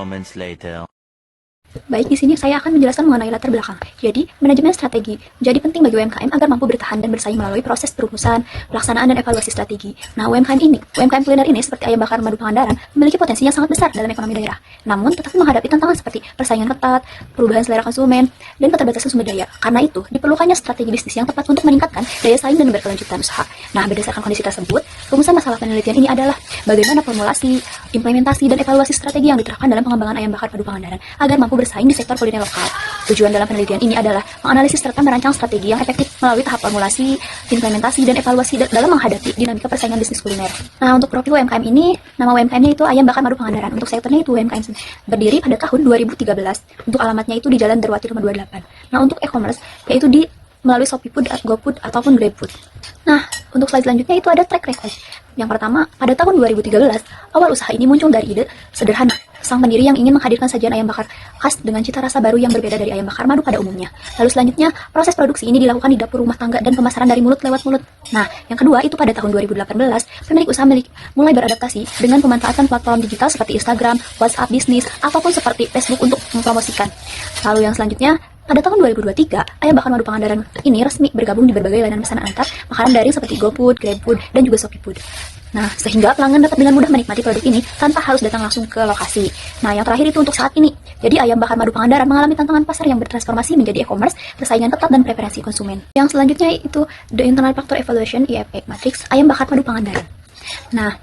moments later. Baik, di sini saya akan menjelaskan mengenai latar belakang. Jadi, manajemen strategi menjadi penting bagi UMKM agar mampu bertahan dan bersaing melalui proses perumusan, pelaksanaan, dan evaluasi strategi. Nah, UMKM kuliner ini seperti ayam bakar madu Pangandaran memiliki potensi yang sangat besar dalam ekonomi daerah. Namun, tetapi menghadapi tantangan seperti persaingan ketat, perubahan selera konsumen, dan keterbatasan sumber daya. Karena itu, diperlukannya strategi bisnis yang tepat untuk meningkatkan daya saing dan berkelanjutan usaha. Nah, berdasarkan kondisi tersebut, rumusan masalah penelitian ini adalah bagaimana formulasi, implementasi, dan evaluasi strategi yang diterapkan dalam pengembangan ayam bakar madu Pangandaran agar mampu bersaing di sektor kuliner lokal. Tujuan dalam penelitian ini adalah menganalisis serta merancang strategi yang efektif melalui tahap formulasi, implementasi, dan evaluasi dalam menghadapi dinamika persaingan bisnis kuliner. Nah, untuk profil UMKM ini, nama UMKM-nya itu Ayam Bakar Madu Pangandaran. Untuk sektornya itu UMKM berdiri pada tahun 2013. Untuk alamatnya itu di Jalan Derwati Rumah 28. Nah, untuk e-commerce yaitu melalui ShopeeFood, GoFood, ataupun GrabFood. Nah, untuk slide selanjutnya itu ada track record. Yang pertama, pada tahun 2013, awal usaha ini muncul dari ide sederhana. Sang pendiri yang ingin menghadirkan sajian ayam bakar khas dengan cita rasa baru yang berbeda dari ayam bakar madu pada umumnya. Lalu selanjutnya, proses produksi ini dilakukan di dapur rumah tangga dan pemasaran dari mulut lewat mulut. Nah, yang kedua itu pada tahun 2018, pemilik usaha mulai beradaptasi dengan pemanfaatan platform digital seperti Instagram, WhatsApp bisnis, ataupun seperti Facebook untuk mempromosikan. Lalu yang selanjutnya, pada tahun 2023, Ayam Bakar Madu Pangandaran ini resmi bergabung di berbagai layanan pesanan antar makanan daring seperti GoFood, GrabFood, dan juga ShopeeFood. Nah, sehingga pelanggan dapat dengan mudah menikmati produk ini tanpa harus datang langsung ke lokasi. Nah, yang terakhir itu untuk saat ini. Jadi, Ayam Bakar Madu Pangandaran mengalami tantangan pasar yang bertransformasi menjadi e-commerce, persaingan ketat, dan preferensi konsumen. Yang selanjutnya itu The Internal Factor Evaluation (IFE) Matrix Ayam Bakar Madu Pangandaran. Nah,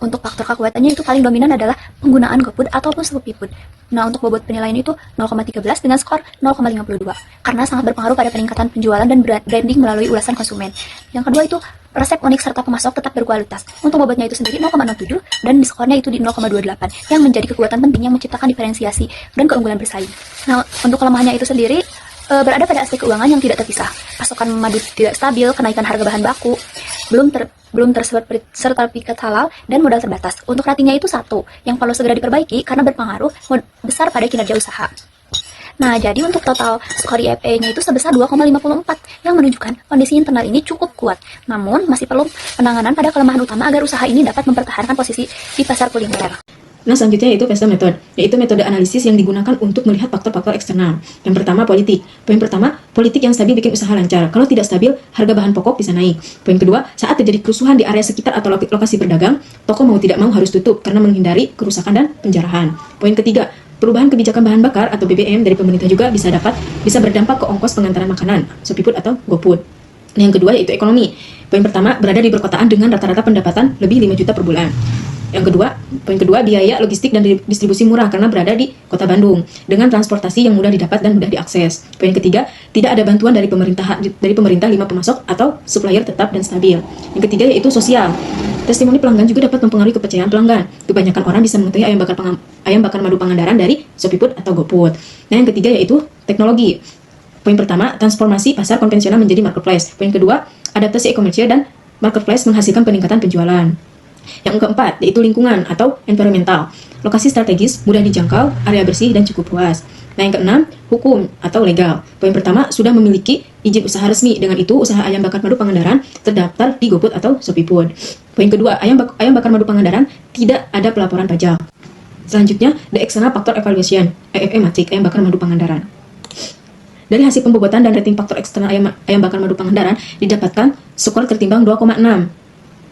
untuk faktor kekuatannya itu paling dominan adalah penggunaan GoFood ataupun ShopeeFood. Nah, untuk bobot penilaian itu 0,13 dengan skor 0,52 karena sangat berpengaruh pada peningkatan penjualan dan branding melalui ulasan konsumen. Yang kedua itu resep unik serta pemasok tetap berkualitas. Untuk bobotnya itu sendiri 0,07 dan skornya itu di 0,28 yang menjadi kekuatan penting yang menciptakan diferensiasi dan keunggulan bersaing. Nah, untuk kelemahannya itu sendiri berada pada aspek keuangan yang tidak terpisah. Pasokan madu tidak stabil, kenaikan harga bahan baku, belum tersertifikat halal, dan modal terbatas. Untuk ratingnya itu 1, yang perlu segera diperbaiki karena berpengaruh besar pada kinerja usaha. Nah, jadi untuk total skor IFE-nya itu sebesar 2,54 yang menunjukkan kondisi internal ini cukup kuat. Namun, masih perlu penanganan pada kelemahan utama agar usaha ini dapat mempertahankan posisi di pasar kuliner. Nah, selanjutnya yaitu Vesta Method, yaitu metode analisis yang digunakan untuk melihat faktor-faktor eksternal. Yang pertama, politik. Poin pertama, politik yang stabil bikin usaha lancar. Kalau tidak stabil, harga bahan pokok bisa naik. Poin kedua, saat terjadi kerusuhan di area sekitar atau lokasi berdagang, toko mau tidak mau harus tutup karena menghindari kerusakan dan penjarahan. Poin ketiga, perubahan kebijakan bahan bakar atau BBM dari pemerintah juga bisa berdampak ke ongkos pengantaran makanan, ShopeeFood atau GoFood. Nah, yang kedua yaitu ekonomi. Poin pertama, berada di perkotaan dengan rata-rata pendapatan lebih 5 juta per bulan. Poin kedua, biaya logistik dan distribusi murah karena berada di kota Bandung dengan transportasi yang mudah didapat dan mudah diakses. Poin ketiga, tidak ada bantuan dari pemerintah 5 pemasok atau supplier tetap dan stabil. Yang ketiga yaitu sosial. Testimoni pelanggan juga dapat mempengaruhi kepercayaan pelanggan. Kebanyakan orang bisa mengetahui ayam bakar madu Pangandaran dari ShopeeFood atau GoFood. Nah, yang ketiga yaitu teknologi. Poin pertama, transformasi pasar konvensional menjadi marketplace. Poin kedua, adaptasi e-commerce dan marketplace menghasilkan peningkatan penjualan. Yang keempat, yaitu lingkungan atau environmental. Lokasi strategis, mudah dijangkau, area bersih, dan cukup luas. Nah, yang keenam, hukum atau legal. Poin pertama, sudah memiliki izin usaha resmi. Dengan itu, usaha Ayam Bakar Madu Pangandaran terdaftar di GoFood atau ShopeeFood. Poin kedua, Ayam Bakar Madu Pangandaran tidak ada pelaporan pajak. Selanjutnya, The External Factor Evaluation, IFE Matrix Ayam Bakar Madu Pangandaran. Dari hasil pembobotan dan rating faktor eksternal Ayam Bakar Madu Pangandaran didapatkan skor tertimbang 2,6.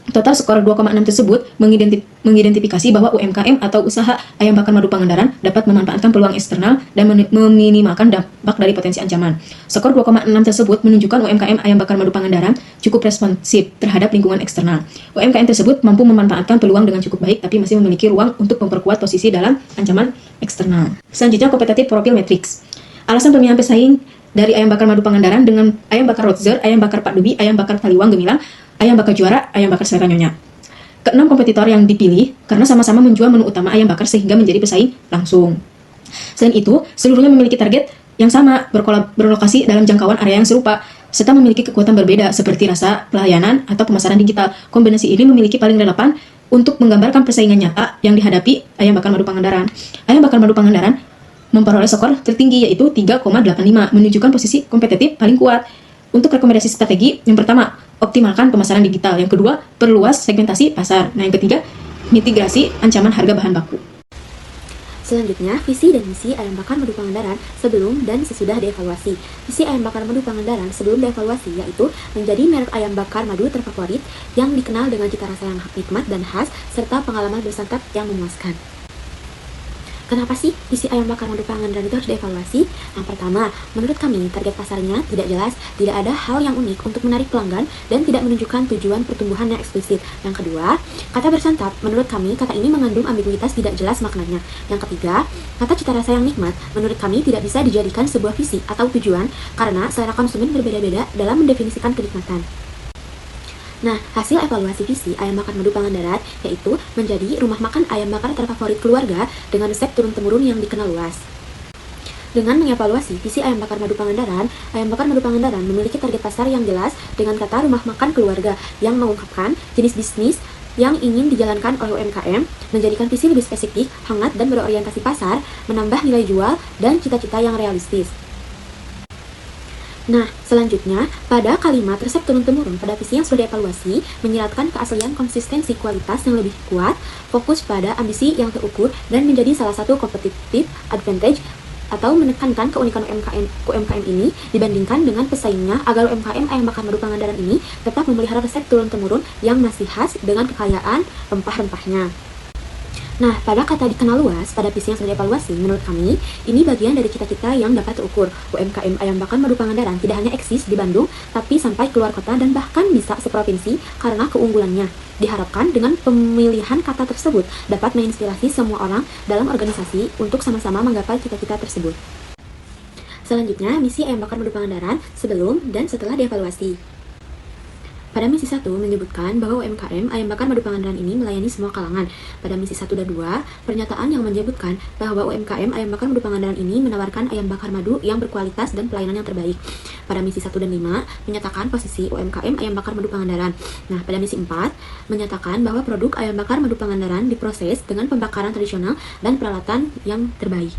Total skor 2,6 tersebut mengidentifikasi bahwa UMKM atau usaha Ayam Bakar Madu Pangandaran dapat memanfaatkan peluang eksternal dan meminimalkan dampak dari potensi ancaman. Skor 2,6 tersebut menunjukkan UMKM Ayam Bakar Madu Pangandaran cukup responsif terhadap lingkungan eksternal. UMKM tersebut mampu memanfaatkan peluang dengan cukup baik tapi masih memiliki ruang untuk memperkuat posisi dalam ancaman eksternal. Selanjutnya, kompetitif profil matrix. Alasan pemilihan pesaing dari Ayam Bakar Madu Pangandaran dengan Ayam Bakar Roadster, Ayam Bakar Pak Dubi, Ayam Bakar Taliwang Gemilang, Ayam Bakar Juara, Ayam Bakar Selera Nyonya. Keenam kompetitor yang dipilih karena sama-sama menjual menu utama ayam bakar sehingga menjadi pesaing langsung. Selain itu, seluruhnya memiliki target yang sama, berlokasi dalam jangkauan area yang serupa, serta memiliki kekuatan berbeda seperti rasa, pelayanan, atau pemasaran digital. Kombinasi ini memiliki paling relevan untuk menggambarkan persaingan nyata yang dihadapi Ayam Bakar Madu Pangandaran. Ayam Bakar Madu Pangandaran memperoleh skor tertinggi yaitu 3,85, menunjukkan posisi kompetitif paling kuat. Untuk rekomendasi strategi, yang pertama, optimalkan pemasaran digital. Yang kedua, perluas segmentasi pasar. Nah, yang ketiga, mitigasi ancaman harga bahan baku. Selanjutnya, visi dan misi ayam bakar madu Pangandaran sebelum dan sesudah dievaluasi. Visi ayam bakar madu Pangandaran sebelum dievaluasi yaitu menjadi merek ayam bakar madu terfavorit yang dikenal dengan cita rasa yang nikmat dan khas serta pengalaman bersantap yang memuaskan. Kenapa sih visi ayam bakar madu Pangandaran itu harus dievaluasi? Yang pertama, menurut kami target pasarnya tidak jelas, tidak ada hal yang unik untuk menarik pelanggan, dan tidak menunjukkan tujuan pertumbuhan yang eksplisit. Yang kedua, kata bersantap, menurut kami kata ini mengandung ambiguitas tidak jelas maknanya. Yang ketiga, kata cita rasa yang nikmat, menurut kami tidak bisa dijadikan sebuah visi atau tujuan karena selera konsumen berbeda-beda dalam mendefinisikan kenikmatan. Nah, hasil evaluasi visi ayam bakar madu Pangandaran yaitu menjadi rumah makan ayam bakar terfavorit keluarga dengan resep turun-temurun yang dikenal luas. Dengan mengevaluasi visi ayam bakar madu Pangandaran memiliki target pasar yang jelas dengan kata rumah makan keluarga yang mengungkapkan jenis bisnis yang ingin dijalankan oleh UMKM, menjadikan visi lebih spesifik, hangat, dan berorientasi pasar, menambah nilai jual, dan cita-cita yang realistis. Nah, selanjutnya, pada kalimat resep turun-temurun pada visi yang sudah dievaluasi, menyiratkan keaslian konsistensi kualitas yang lebih kuat, fokus pada ambisi yang terukur, dan menjadi salah satu competitive advantage atau menekankan keunikan UMKM ini dibandingkan dengan pesaingnya agar UMKM ayam bakar madu Pangandaran ini tetap memelihara resep turun-temurun yang masih khas dengan kekayaan rempah-rempahnya. Nah, pada kata dikenal luas, pada visi yang sudah dievaluasi, menurut kami, ini bagian dari cita-cita yang dapat terukur. UMKM ayam bakar madu Pangandaran tidak hanya eksis di Bandung, tapi sampai keluar kota dan bahkan bisa seprovinsi karena keunggulannya. Diharapkan dengan pemilihan kata tersebut dapat menginspirasi semua orang dalam organisasi untuk sama-sama menggapai cita-cita tersebut. Selanjutnya, misi ayam bakar madu Pangandaran sebelum dan setelah dievaluasi. Pada misi 1 menyebutkan bahwa UMKM ayam bakar madu Pangandaran ini melayani semua kalangan. Pada misi 1 dan 2, pernyataan yang menyebutkan bahwa UMKM ayam bakar madu Pangandaran ini menawarkan ayam bakar madu yang berkualitas dan pelayanan yang terbaik. Pada misi 1 dan 5, menyatakan posisi UMKM ayam bakar madu Pangandaran. Nah, pada misi 4, menyatakan bahwa produk ayam bakar madu Pangandaran diproses dengan pembakaran tradisional dan peralatan yang terbaik.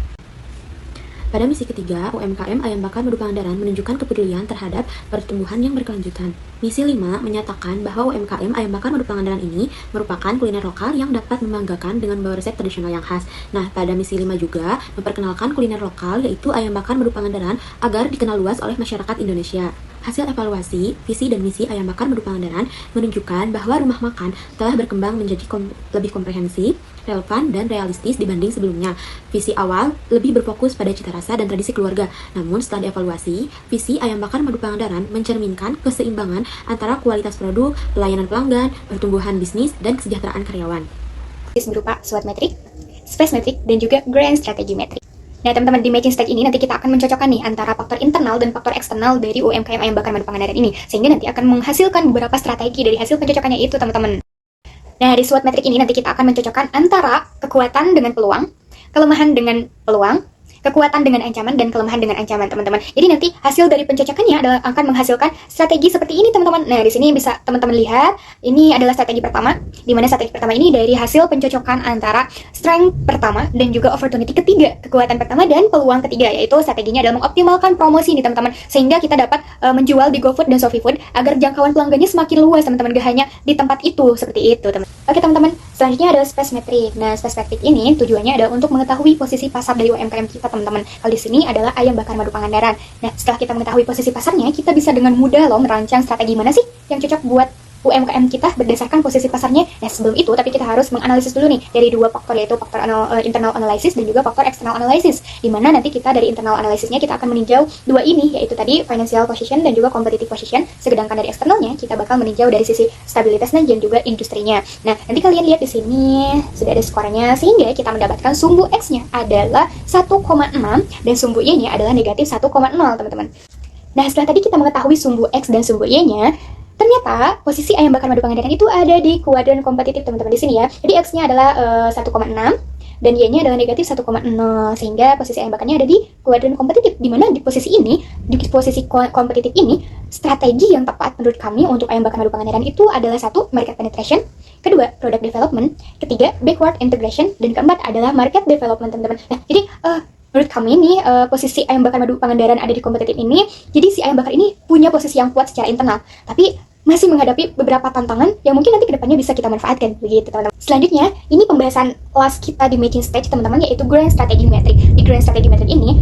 Pada misi ketiga, UMKM ayam bakar madu Pangandaran menunjukkan kepedulian terhadap pertumbuhan yang berkelanjutan. Misi 5 menyatakan bahwa UMKM ayam bakar madu Pangandaran ini merupakan kuliner lokal yang dapat membanggakan dengan membawa resep tradisional yang khas. Nah, pada misi 5 juga memperkenalkan kuliner lokal yaitu ayam bakar madu Pangandaran agar dikenal luas oleh masyarakat Indonesia. Hasil evaluasi, visi dan misi ayam bakar madu Pangandaran menunjukkan bahwa rumah makan telah berkembang menjadi lebih komprehensif, relevan, dan realistis dibanding sebelumnya. Visi awal lebih berfokus pada cita rasa dan tradisi keluarga. Namun setelah dievaluasi, visi ayam bakar madu Pangandaran mencerminkan keseimbangan antara kualitas produk, pelayanan pelanggan, pertumbuhan bisnis, dan kesejahteraan karyawan. Berupa SWOT metrik, space metrik, dan juga grand strategy metrik. Nah, teman-teman, di matching stage ini nanti kita akan mencocokkan nih antara faktor internal dan faktor eksternal dari UMKM ayam bakar madu Pangandaran ini, sehingga nanti akan menghasilkan beberapa strategi dari hasil pencocokannya itu, teman-teman. Nah, di SWOT metrik ini nanti kita akan mencocokkan antara kekuatan dengan peluang, kelemahan dengan peluang, kekuatan dengan ancaman, dan kelemahan dengan ancaman, teman-teman. Jadi nanti hasil dari pencocokannya adalah akan menghasilkan strategi seperti ini, teman-teman. Nah, di sini bisa teman-teman lihat, ini adalah strategi pertama, di mana strategi pertama ini dari hasil pencocokan antara strength pertama dan juga opportunity ketiga, kekuatan pertama dan peluang ketiga, yaitu strateginya adalah mengoptimalkan promosi nih, teman-teman, sehingga kita dapat menjual di GoFood dan ShopeeFood agar jangkauan pelanggannya semakin luas, teman-teman, gak hanya di tempat itu, seperti itu, teman. Oke, teman-teman, selanjutnya adalah space metric. Nah, space metric ini tujuannya adalah untuk mengetahui posisi pasar dari UMKM kita, teman-teman. Kalau di sini adalah ayam bakar madu Pangandaran. Nah, setelah kita mengetahui posisi pasarnya, kita bisa dengan mudah loh merancang strategi mana sih yang cocok buat UMKM kita berdasarkan posisi pasarnya. Nah, sebelum itu tapi kita harus menganalisis dulu nih dari dua faktor, yaitu faktor internal analysis dan juga faktor external analysis. Di mana nanti kita dari internal analisisnya kita akan meninjau dua ini, yaitu tadi financial position dan juga competitive position. Sedangkan dari eksternalnya kita bakal meninjau dari sisi stabilitasnya dan juga industrinya. Nah, nanti kalian lihat di sini sudah ada skornya, sehingga kita mendapatkan sumbu X-nya adalah 1,6 dan sumbu Y-nya adalah negatif 1,0, teman-teman. Nah, setelah tadi kita mengetahui sumbu X dan sumbu Y-nya, ternyata posisi ayam bakar madu Pangandaran itu ada di kuadran kompetitif, teman-teman, di sini ya. Jadi X-nya adalah 1,6 dan Y-nya adalah negatif 1,0, sehingga posisi ayam bakarnya ada di kuadran kompetitif. Di mana di posisi ini, di posisi kompetitif ini, strategi yang tepat menurut kami untuk ayam bakar madu Pangandaran itu adalah satu, market penetration, kedua, product development, ketiga, backward integration, dan keempat adalah market development, teman-teman. Nah, jadi menurut kami ini posisi ayam bakar madu Pangandaran ada di kompetitif ini, jadi si ayam bakar ini punya posisi yang kuat secara internal. Tapi masih menghadapi beberapa tantangan yang mungkin nanti kedepannya bisa kita manfaatkan, begitu teman-teman. Selanjutnya, ini pembahasan last kita di making stage teman-teman, yaitu grand strategy metric. Di grand strategy metric ini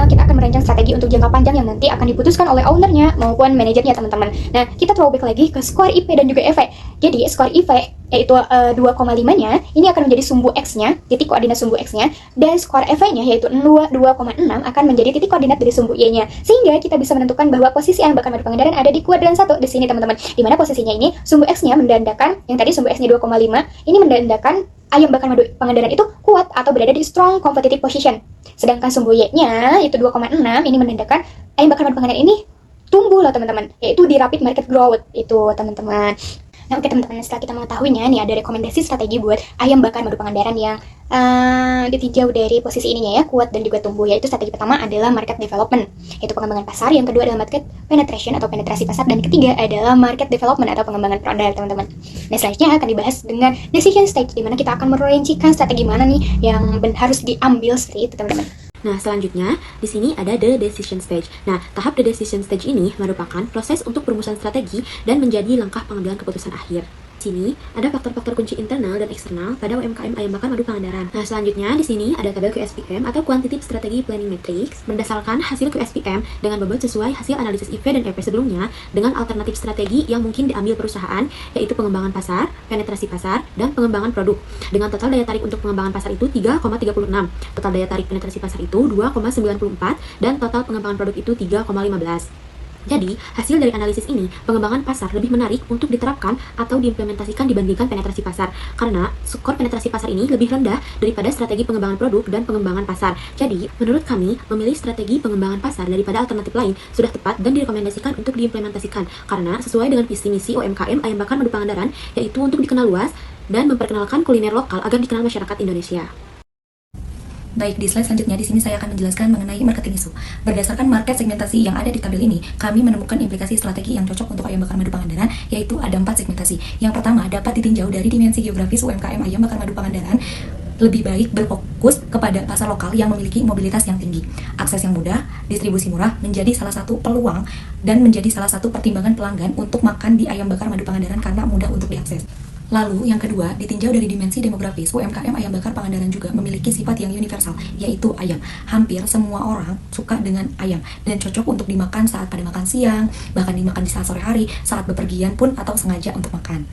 kita akan merancang strategi untuk jangka panjang yang nanti akan diputuskan oleh ownernya maupun manajernya teman-teman. Nah, kita throwback lagi ke skor IP dan juga EV. Jadi, skor IP yaitu 2,5-nya, ini akan menjadi sumbu X-nya, titik koordinat sumbu X-nya, dan skor EV-nya yaitu 2,6 akan menjadi titik koordinat dari sumbu Y-nya. Sehingga kita bisa menentukan bahwa posisi ayam bakar madu Pangandaran ada di kuadran 1 di sini teman-teman. Di mana posisinya ini sumbu X-nya mendandakan, yang tadi sumbu X-nya 2,5, ini mendandakan ayam bakar madu Pangandaran itu kuat atau berada di strong competitive position. Sedangkan sumbu Y-nya itu 2,6, ini menandakan ayam bakar madu Pangandaran ini tumbuh loh teman-teman, yaitu di rapid market growth itu teman-teman. Nah oke teman-teman, setelah kita mengetahuinya nih, ada rekomendasi strategi buat ayam bakar madu Pangandaran yang ditinjau dari posisi ininya ya, kuat dan juga tumbuh. Yaitu strategi pertama adalah market development, yaitu pengembangan pasar. Yang kedua adalah market penetration atau penetrasi pasar, dan ketiga adalah market development atau pengembangan produk teman-teman. Nah selanjutnya akan dibahas dengan decision stage, di mana kita akan merincikan strategi mana nih yang harus diambil seperti itu teman-teman. Nah, selanjutnya di sini ada the decision stage. Nah, tahap the decision stage ini merupakan proses untuk perumusan strategi dan menjadi langkah pengambilan keputusan akhir. Di sini ada faktor-faktor kunci internal dan eksternal pada UMKM ayam bakar madu Pangandaran. Nah, selanjutnya di sini ada tabel QSPM atau Quantitative Strategy Planning Matrix berdasarkan hasil QSPM dengan bobot sesuai hasil analisis IV dan EP sebelumnya dengan alternatif strategi yang mungkin diambil perusahaan, yaitu pengembangan pasar, penetrasi pasar, dan pengembangan produk. Dengan total daya tarik untuk pengembangan pasar itu 3,36, total daya tarik penetrasi pasar itu 2,94, dan total pengembangan produk itu 3,15. Jadi, hasil dari analisis ini, pengembangan pasar lebih menarik untuk diterapkan atau diimplementasikan dibandingkan penetrasi pasar. Karena skor penetrasi pasar ini lebih rendah daripada strategi pengembangan produk dan pengembangan pasar. Jadi, menurut kami, memilih strategi pengembangan pasar daripada alternatif lain sudah tepat dan direkomendasikan untuk diimplementasikan. Karena sesuai dengan visi misi UMKM ayam bakar madu Pangandaran, yaitu untuk dikenal luas dan memperkenalkan kuliner lokal agar dikenal masyarakat Indonesia. Baik, di slide selanjutnya di sini saya akan menjelaskan mengenai marketing isu. Berdasarkan market segmentasi yang ada di tabel ini, kami menemukan implikasi strategi yang cocok untuk ayam bakar madu Pangandaran, yaitu ada 4 segmentasi. Yang pertama, dapat ditinjau dari dimensi geografis UMKM ayam bakar madu Pangandaran lebih baik berfokus kepada pasar lokal yang memiliki mobilitas yang tinggi, akses yang mudah, distribusi murah menjadi salah satu peluang dan menjadi salah satu pertimbangan pelanggan untuk makan di ayam bakar madu Pangandaran karena mudah untuk diakses. Lalu, yang kedua, ditinjau dari dimensi demografis, UMKM ayam bakar Pangandaran juga memiliki sifat yang universal, yaitu ayam. Hampir semua orang suka dengan ayam, dan cocok untuk dimakan saat pada makan siang, bahkan dimakan di saat sore hari, saat bepergian pun atau sengaja untuk makan.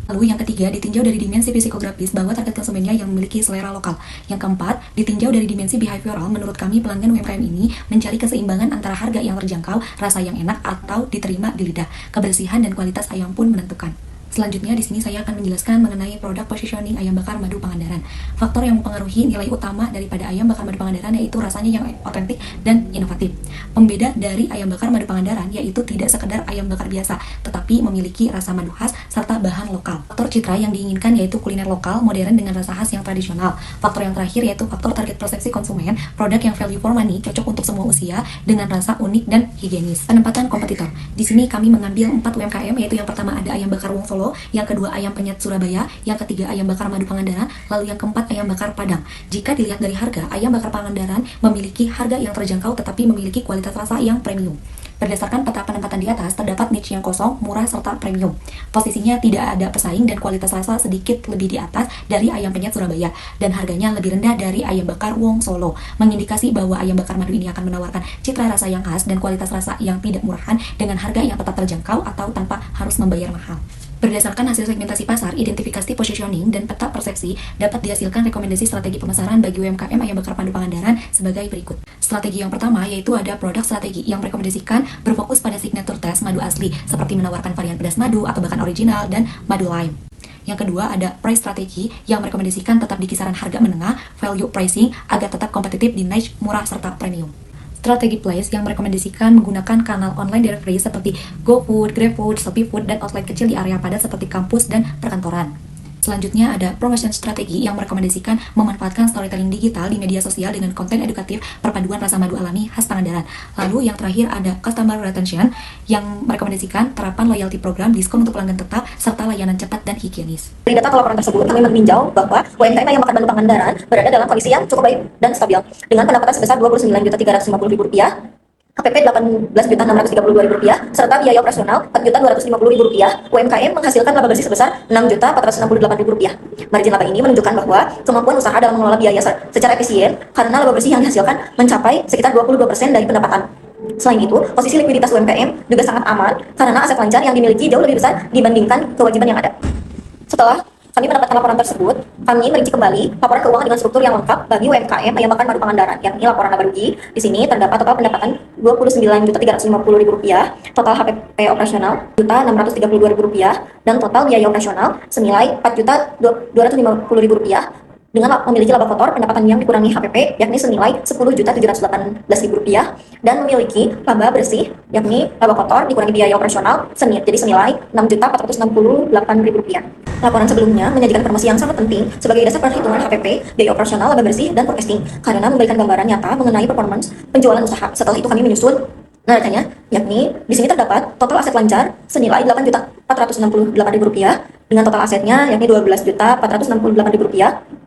Lalu yang ketiga, ditinjau dari dimensi psikografis bahwa target konsumennya yang memiliki selera lokal. Yang keempat, ditinjau dari dimensi behavioral, menurut kami pelanggan UMKM ini mencari keseimbangan antara harga yang terjangkau, rasa yang enak atau diterima di lidah. Kebersihan dan kualitas ayam pun menentukan. Selanjutnya di sini saya akan menjelaskan mengenai produk positioning ayam bakar madu Pangandaran. Faktor yang mempengaruhi nilai utama daripada ayam bakar madu Pangandaran yaitu rasanya yang otentik dan inovatif. Pembeda dari ayam bakar madu Pangandaran yaitu tidak sekedar ayam bakar biasa, tetapi memiliki rasa madu khas serta bahan lokal. Faktor citra yang diinginkan yaitu kuliner lokal, modern dengan rasa khas yang tradisional. Faktor yang terakhir yaitu faktor target persepsi konsumen, produk yang value for money, cocok untuk semua usia dengan rasa unik dan higienis. Penempatan kompetitor. Di sini kami mengambil 4 UMKM, yaitu yang pertama ada ayam bakar Wong Solo, yang kedua ayam penyet Surabaya, yang ketiga ayam bakar madu Pangandaran, lalu yang keempat ayam bakar Padang. Jika dilihat dari harga, ayam bakar Pangandaran memiliki harga yang terjangkau tetapi memiliki kualitas rasa yang premium. Berdasarkan peta penempatan di atas, terdapat niche yang kosong, murah, serta premium. Posisinya tidak ada pesaing dan kualitas rasa sedikit lebih di atas dari ayam penyet Surabaya, dan harganya lebih rendah dari ayam bakar Wong Solo, mengindikasi bahwa ayam bakar madu ini akan menawarkan citra rasa yang khas dan kualitas rasa yang tidak murahan dengan harga yang tetap terjangkau atau tanpa harus membayar mahal. Berdasarkan hasil segmentasi pasar, identifikasi positioning, dan peta persepsi, dapat dihasilkan rekomendasi strategi pemasaran bagi UMKM ayam bakar madu Pangandaran sebagai berikut. Strategi yang pertama yaitu ada produk strategi yang merekomendasikan berfokus pada signature taste madu asli, seperti menawarkan varian pedas madu atau bahkan original dan madu lime. Yang kedua ada price strategi yang merekomendasikan tetap di kisaran harga menengah, value pricing, agar tetap kompetitif di niche murah serta premium. Strategi place yang merekomendasikan menggunakan kanal online delivery seperti GoFood, GrabFood, ShopeeFood, dan outlet kecil di area padat seperti kampus dan perkantoran. Selanjutnya ada promotion strategi yang merekomendasikan memanfaatkan storytelling digital di media sosial dengan konten edukatif perpaduan rasa madu alami khas Pangandaran. Lalu yang terakhir ada customer retention yang merekomendasikan terapan loyalty program, diskon untuk pelanggan tetap, serta layanan cepat dan higienis. Dari data pelaporan tersebut, kami meninjau bahwa UMKM ayam bakar madu Pangandaran berada dalam kondisi yang cukup baik dan stabil dengan pendapatan sebesar Rp29.350.000 HPP Rp18.632.000, serta biaya operasional Rp4.250.000, UMKM menghasilkan laba bersih sebesar Rp6.468.000. Margin laba ini menunjukkan bahwa kemampuan usaha dalam mengelola biaya secara efisien karena laba bersih yang dihasilkan mencapai sekitar 22% dari pendapatan. Selain itu, posisi likuiditas UMKM juga sangat aman karena aset lancar yang dimiliki jauh lebih besar dibandingkan kewajiban yang ada. Setelah kami mendapatkan laporan tersebut, kami merinci kembali laporan keuangan dengan struktur yang lengkap bagi UMKM Ayam Bakar Madu Pangandaran, yakni laporan laba rugi. Di sini terdapat total pendapatan Rp29.350.000, total HPP operasional Rp632.000, dan total biaya operasional senilai Rp4.250.000, dengan memiliki laba kotor pendapatan yang dikurangi HPP yakni senilai Rp10.718.000, dan memiliki laba bersih yakni laba kotor dikurangi biaya operasional jadi senilai Rp6.468.000. Laporan sebelumnya menyajikan informasi yang sangat penting sebagai dasar perhitungan HPP, biaya operasional, laba bersih, dan forecasting karena memberikan gambaran nyata mengenai performance penjualan usaha. Setelah itu kami menyusun nerakanya, yakni di sini terdapat total aset lancar senilai Rp8.468.000 dengan total asetnya yakni Rp12.468.000,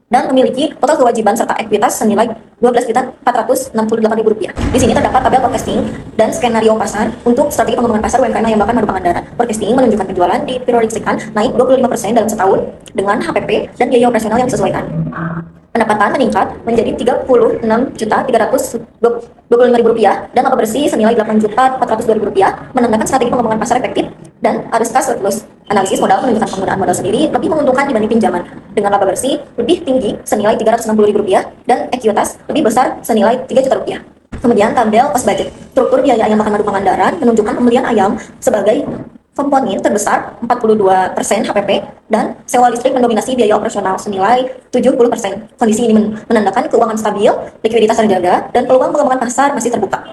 dan memiliki total kewajiban serta ekuitas senilai Rp12.468.000. Di sini terdapat tabel forecasting dan skenario pasar untuk strategi pengembangan pasar UMKM Ayam Bakar Madu Pangandaran. Forecasting menunjukkan penjualan diprediksikan naik 25% dalam setahun dengan HPP dan biaya operasional yang disesuaikan. Pendapatan meningkat menjadi Rp36.325.000 dan laba bersih senilai Rp8.402.000, menandakan strategi pengembangan pasar efektif dan arus kas surplus. Analisis modal menunjukkan penggunaan modal sendiri lebih menguntungkan dibanding pinjaman, dengan laba bersih lebih tinggi senilai Rp360.000 dan ekuitas lebih besar senilai Rp3 juta. Kemudian tabel cost budget. Struktur biaya Ayam Bakar Madu Pangandaran menunjukkan pembelian ayam sebagai komponen terbesar 42% HPP, dan sewa listrik mendominasi biaya operasional senilai 70%. Kondisi ini menandakan keuangan stabil, likuiditas terjaga, dan peluang pengembangan pasar masih terbuka.